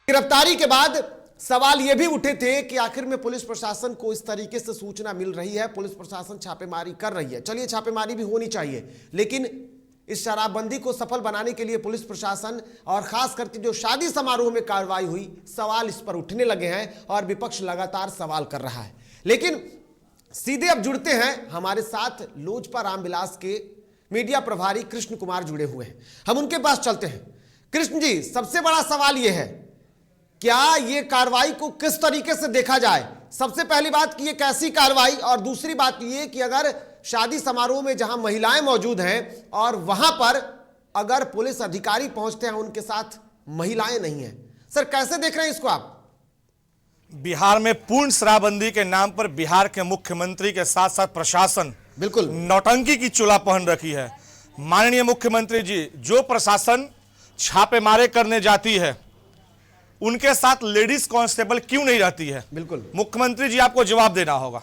गिरफ्तारी के बाद सवाल यह भी उठे थे कि आखिर में पुलिस प्रशासन को इस तरीके से सूचना मिल रही है, पुलिस प्रशासन छापेमारी कर रही है। चलिए, छापेमारी भी होनी चाहिए, लेकिन इस शराबबंदी को सफल बनाने के लिए पुलिस प्रशासन और खास करके जो शादी समारोह में कार्रवाई हुई, सवाल इस पर उठने लगे हैं और विपक्ष लगातार सवाल कर रहा है। लेकिन सीधे अब जुड़ते हैं, हमारे साथ लोजपा रामविलास के मीडिया प्रभारी कृष्ण कुमार जुड़े हुए हैं, हम उनके पास चलते हैं। कृष्ण जी, सबसे बड़ा सवाल यह है, क्या ये कार्रवाई को किस तरीके से देखा जाए? सबसे पहली बात कि ये कैसी कार्रवाई, और दूसरी बात ये कि अगर शादी समारोह में जहां महिलाएं मौजूद हैं और वहां पर अगर पुलिस अधिकारी पहुंचते हैं, उनके साथ महिलाएं नहीं हैं, सर कैसे देख रहे हैं इसको आप? बिहार में पूर्ण शराबबंदी के नाम पर बिहार के मुख्यमंत्री के साथ साथ प्रशासन बिल्कुल नौटंकी की चुला पहन रखी है। माननीय मुख्यमंत्री जी, जो प्रशासन छापेमारे करने जाती है उनके साथ लेडीज कांस्टेबल क्यों नहीं रहती है? बिल्कुल, मुख्यमंत्री जी आपको जवाब देना होगा।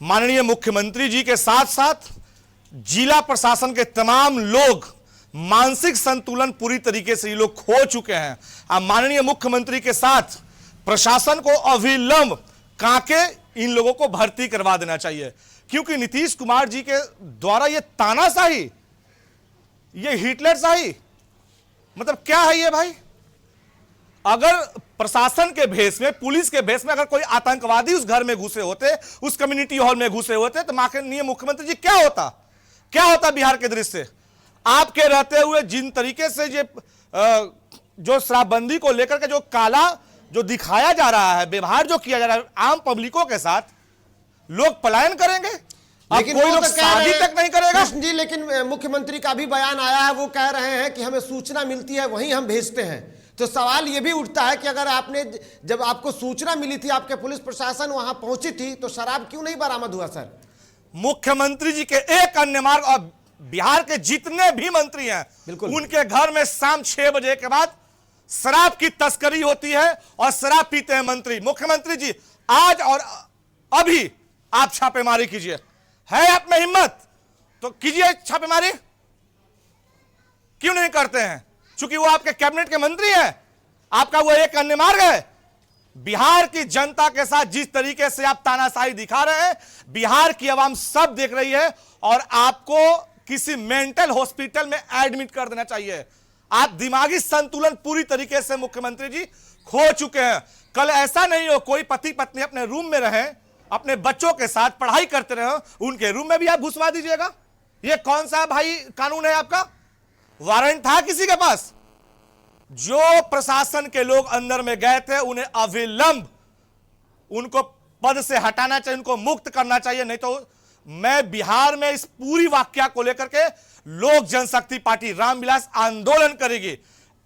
माननीय मुख्यमंत्री जी के साथ साथ जिला प्रशासन के तमाम लोग मानसिक संतुलन पूरी तरीके से ये लोग खो चुके हैं। अब माननीय मुख्यमंत्री के साथ प्रशासन को अविलंब कांके इन लोगों को भर्ती करवा देना चाहिए, क्योंकि नीतीश कुमार जी के द्वारा ये तानाशाही, ये हिटलरशाही, मतलब क्या है ये भाई? अगर प्रशासन के भेष में, पुलिस के भेष में अगर कोई आतंकवादी उस घर में घुसे होते, उस कम्युनिटी हॉल में घुसे होते, तो माननीय मुख्यमंत्री जी क्या होता बिहार के दृश्य से? आपके रहते हुए जिन तरीके से जो शराबबंदी को लेकर के जो काला जो दिखाया जा रहा है, व्यवहार जो किया जा रहा है आम पब्लिकों के साथ, लोग पलायन करेंगे, लेकिन कोई लोग शादी तक नहीं करेगा। कृष्ण जी, लेकिन मुख्यमंत्री का भी बयान आया है, वो कह रहे हैं कि हमें सूचना मिलती है वहीं हम भेजते हैं। तो सवाल यह भी उठता है कि अगर जब आपको सूचना मिली थी, आपके पुलिस प्रशासन वहां पहुंची थी, तो शराब क्यों नहीं बरामद हुआ सर? मुख्यमंत्री जी के एक अन्य मार्ग, और बिहार के जितने भी मंत्री हैं उनके घर में शाम 6 बजे के बाद शराब की तस्करी होती है और शराब पीते हैं मंत्री। मुख्यमंत्री जी, आज और अभी आप छापेमारी कीजिए, है आप में हिम्मत तो कीजिए छापेमारी। क्यों नहीं करते हैं? चूंकि वो आपके कैबिनेट के मंत्री हैं, आपका वो एक अन्य मार्ग है। बिहार की जनता के साथ जिस तरीके से आप तानाशाही दिखा रहे हैं, बिहार की आवाम सब देख रही है, और आपको किसी मेंटल हॉस्पिटल में एडमिट कर देना चाहिए। आप दिमागी संतुलन पूरी तरीके से मुख्यमंत्री जी खो चुके हैं। कल ऐसा नहीं हो कोई पति पत्नी अपने रूम में रहे, अपने बच्चों के साथ पढ़ाई करते रहे, उनके रूम में भी आप घुसवा दीजिएगा। यह कौन सा भाई कानून है आपका? वारंट था किसी के पास? जो प्रशासन के लोग अंदर में गए थे उन्हें अविलंब उनको पद से हटाना चाहिए, उनको मुक्त करना चाहिए। नहीं तो मैं बिहार में इस पूरी वाकया को लेकर के लोक जनशक्ति पार्टी रामविलास आंदोलन करेगी।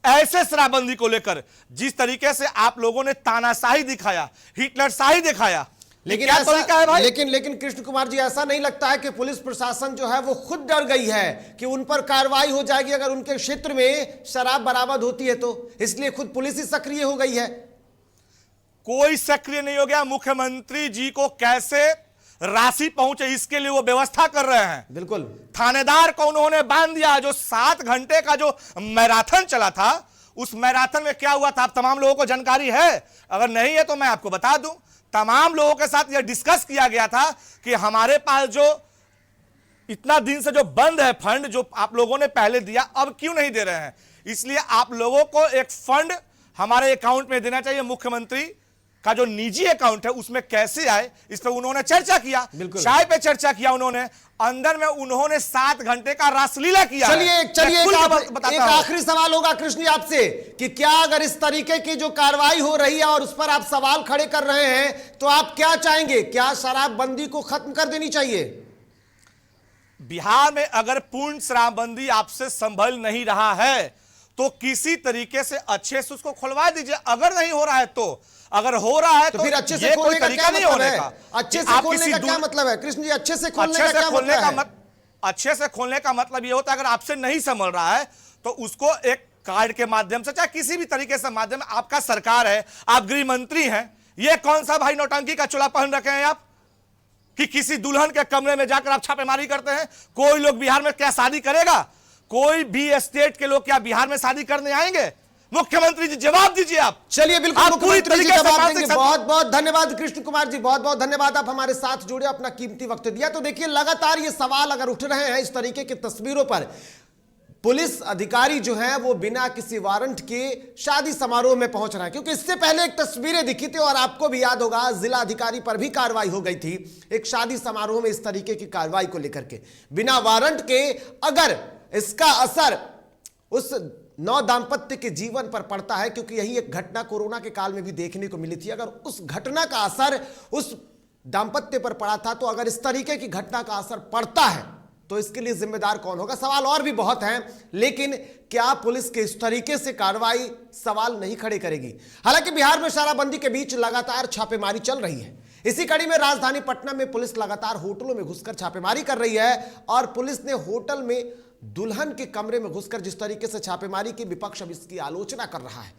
ऐसे शराबबंदी को लेकर जिस तरीके से आप लोगों ने तानाशाही दिखाया, हिटलरशाही दिखाया, लेकिन क्या तरीका है भाई? लेकिन कृष्ण कुमार जी, ऐसा नहीं लगता है कि पुलिस प्रशासन जो है वो खुद डर गई है कि उन पर कार्रवाई हो जाएगी अगर उनके क्षेत्र में शराब बरामद होती है तो, इसलिए खुद पुलिस ही सक्रिय हो गई है? कोई सक्रिय नहीं हो गया। मुख्यमंत्री जी को कैसे राशि पहुंचे इसके लिए वो व्यवस्था कर रहे हैं। बिल्कुल, थानेदार को उन्होंने बांध दिया। जो 7 घंटे का जो मैराथन चला था, उस मैराथन में क्या हुआ था आप तमाम लोगों को जानकारी है? अगर नहीं है तो मैं आपको बता दूं। तमाम लोगों के साथ यह डिस्कस किया गया था कि हमारे पास जो इतना दिन से जो बंद है फंड, जो आप लोगों ने पहले दिया, अब क्यों नहीं दे रहे हैं? इसलिए आप लोगों को एक फंड हमारे अकाउंट में देना चाहिए। मुख्यमंत्री का जो निजी अकाउंट है उसमें कैसे आए, इस पर उन्होंने चर्चा किया, चाय पे चर्चा किया उन्होंने, अंदर में उन्होंने 7 घंटे का रासलीला किया। चलिए एक आखिरी सवाल होगा कृष्ण जी आपसे कि क्या अगर इस तरीके की जो कार्रवाई हो रही है और उस पर आप सवाल खड़े कर रहे हैं, तो आप क्या चाहेंगे? क्या शराबबंदी को खत्म कर देनी चाहिए? बिहार में अगर पूर्ण शराबबंदी आपसे संभल नहीं रहा है तो किसी तरीके से अच्छे से उसको खुलवा दीजिए। अगर नहीं हो रहा है तो, अगर हो रहा है तो फिर अच्छे से खोलने का क्या मतलब है? अच्छे से खोलने का क्या मतलब है कृष्ण जी? अच्छे से खोलने का क्या मतलब है? अच्छे से खोलने का मतलब यह होता है अगर आपसे नहीं संभल रहा है तो उसको एक कार्ड के माध्यम से, चाहे किसी भी तरीके से माध्यम, आपका सरकार है, आप गृह मंत्री हैं, यह कौन सा भाई नौटंकी का चोला पहन रखे हैं आप कि किसी दुल्हन के कमरे में जाकर आप छापेमारी करते हैं? कोई लोग बिहार में क्या शादी करेगा? कोई भी स्टेट के लोग क्या बिहार में शादी करने आएंगे? मुख्यमंत्री जी जवाब दीजिए आप। चलिए बिल्कुल आप पूरी मुख्यमंत्री जी तरीके से जवाब मानसिक देंगे। बहुत बहुत धन्यवाद कृष्ण कुमार जी, बहुत बहुत धन्यवाद, आप हमारे साथ जुड़े, अपना कीमती वक्त दिया। तो देखिए लगातार ये सवाल अगर उठ रहे हैं इस तरीके की तस्वीरों पर, पुलिस अधिकारी जो हैं वो बिना किसी वारंट के शादी समारोह में पहुंच रहे हैं, क्योंकि इससे पहले एक तस्वीरें दिखी थी और आपको भी याद होगा जिला अधिकारी पर भी कार्रवाई हो गई थी एक शादी समारोह में इस तरीके की कार्रवाई को लेकर के बिना वारंट के। अगर इसका असर उस नौ दाम्पत्य के जीवन पर पड़ता है, क्योंकि यही एक घटना कोरोना के काल में भी देखने को मिली थी, अगर उस घटना का असर उस दाम्पत्य पर पड़ा था, तो अगर इस तरीके की घटना का असर पड़ता है तो इसके लिए जिम्मेदार कौन होगा? सवाल और भी बहुत हैं, लेकिन क्या पुलिस के इस तरीके से कार्रवाई सवाल नहीं खड़े करेगी? हालांकि बिहार में शराबबंदी के बीच लगातार छापेमारी चल रही है। इसी कड़ी में राजधानी पटना में पुलिस लगातार होटलों में घुसकर छापेमारी कर रही है और पुलिस ने होटल में दुल्हन के कमरे में घुसकर जिस तरीके से छापेमारी की, विपक्ष अब इसकी आलोचना कर रहा है।